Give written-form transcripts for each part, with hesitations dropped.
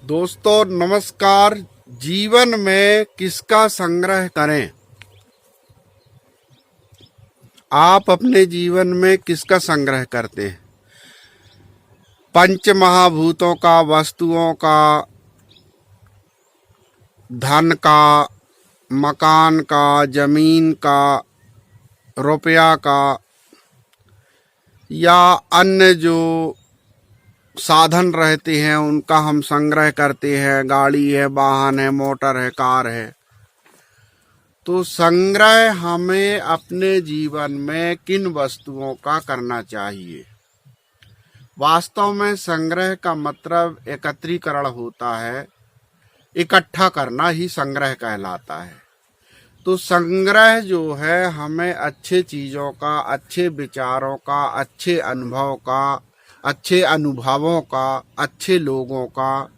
दोस्तों नमस्कार। जीवन में किसका संग्रह करें? आप अपने जीवन में किसका संग्रह करते हैं? पंच महाभूतों का, वस्तुओं का, धन का, मकान का, जमीन का, रुपया का, या अन्य जो साधन रहते हैं उनका हम संग्रह करते हैं। गाड़ी है, वाहन है, मोटर है, कार है। तो संग्रह हमें अपने जीवन में किन वस्तुओं का करना चाहिए? वास्तव में संग्रह का मतलब एकत्रीकरण होता है, इकट्ठा करना ही संग्रह कहलाता है। तो संग्रह जो है हमें अच्छे चीज़ों का, अच्छे विचारों का, अच्छे अनुभव का, अच्छे अनुभवों का, अच्छे लोगों का,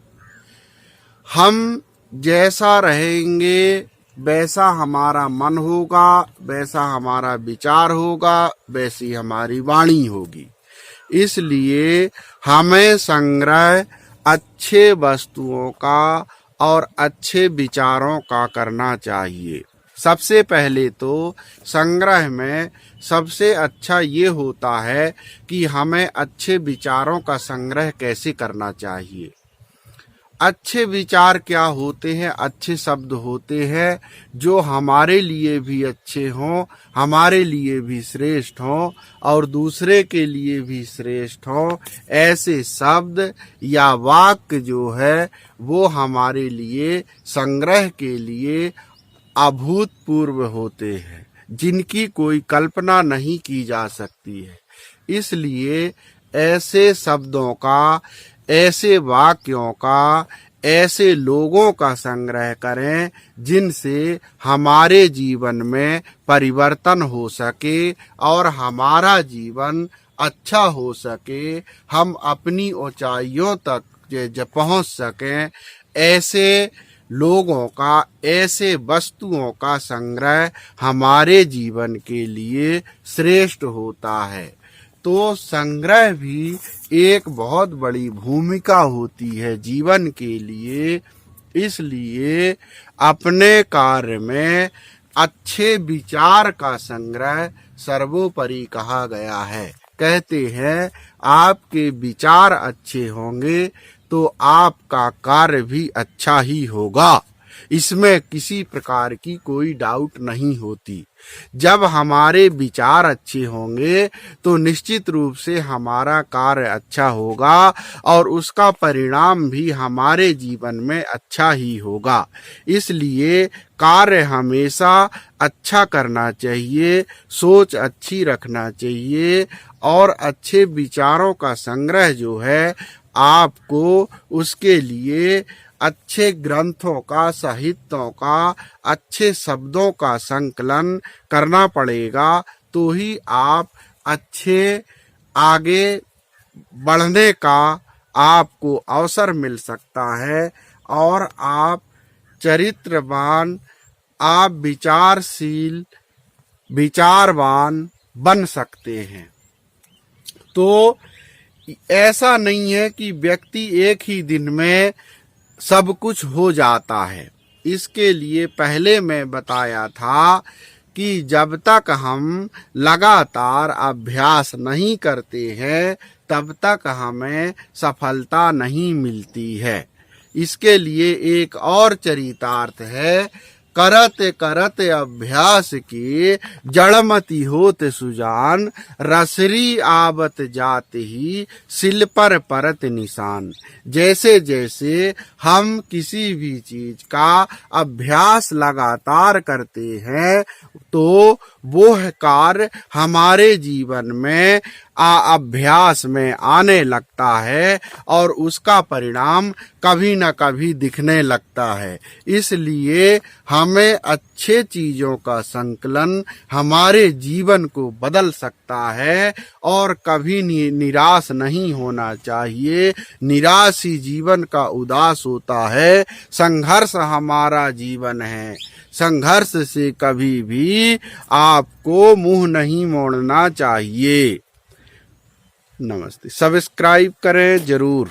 हम जैसा रहेंगे वैसा हमारा मन होगा, वैसा हमारा विचार होगा, वैसी हमारी वाणी होगी। इसलिए हमें संग्रह अच्छे वस्तुओं का और अच्छे विचारों का करना चाहिए। सबसे पहले तो संग्रह में सबसे अच्छा ये होता है कि हमें अच्छे विचारों का संग्रह कैसे करना चाहिए। अच्छे विचार क्या होते हैं? अच्छे शब्द होते हैं जो हमारे लिए भी अच्छे हों, हमारे लिए भी श्रेष्ठ हों और दूसरे के लिए भी श्रेष्ठ हों। ऐसे शब्द या वाक्य जो है वो हमारे लिए संग्रह के लिए अभूतपूर्व होते हैं, जिनकी कोई कल्पना नहीं की जा सकती है। इसलिए ऐसे शब्दों का, ऐसे वाक्यों का, ऐसे लोगों का संग्रह करें जिनसे हमारे जीवन में परिवर्तन हो सके और हमारा जीवन अच्छा हो सके, हम अपनी ऊंचाइयों तक जब पहुंच सकें। ऐसे लोगों का, ऐसे वस्तुओं का संग्रह हमारे जीवन के लिए श्रेष्ठ होता है। तो संग्रह भी एक बहुत बड़ी भूमिका होती है जीवन के लिए। इसलिए अपने कार्य में अच्छे विचार का संग्रह सर्वोपरि कहा गया है। कहते हैं आपके विचार अच्छे होंगे तो आपका कार्य भी अच्छा ही होगा। इसमें किसी प्रकार की कोई डाउट नहीं होती। जब हमारे विचार अच्छे होंगे तो निश्चित रूप से हमारा कार्य अच्छा होगा और उसका परिणाम भी हमारे जीवन में अच्छा ही होगा। इसलिए कार्य हमेशा अच्छा करना चाहिए, सोच अच्छी रखना चाहिए और अच्छे विचारों का संग्रह जो है आपको उसके लिए अच्छे ग्रंथों का, साहित्यों का, अच्छे शब्दों का संकलन करना पड़ेगा। तो ही आप अच्छे आगे बढ़ने का आपको अवसर मिल सकता है और आप चरित्रवान, आप विचारशील, विचारवान बन सकते हैं। तो ऐसा नहीं है कि व्यक्ति एक ही दिन में सब कुछ हो जाता है। इसके लिए पहले मैं बताया था कि जब तक हम लगातार अभ्यास नहीं करते हैं तब तक हमें सफलता नहीं मिलती है। इसके लिए एक और चरितार्थ है, करत करत अभ्यास की जड़मति होत सुजान, रसरी आवत जात ही सिल पर परत निशान। जैसे जैसे हम किसी भी चीज का अभ्यास लगातार करते हैं तो वो कार्य हमारे जीवन में अभ्यास में आने लगता है और उसका परिणाम कभी न कभी दिखने लगता है। इसलिए हमें अच्छे चीजों का संकलन हमारे जीवन को बदल सकता है और कभी निराश नहीं होना चाहिए। निराश ही जीवन का उदास होता है। संघर्ष हमारा जीवन है। संघर्ष से कभी भी आपको मुंह नहीं मोड़ना चाहिए। नमस्ते। सब्सक्राइब करें जरूर।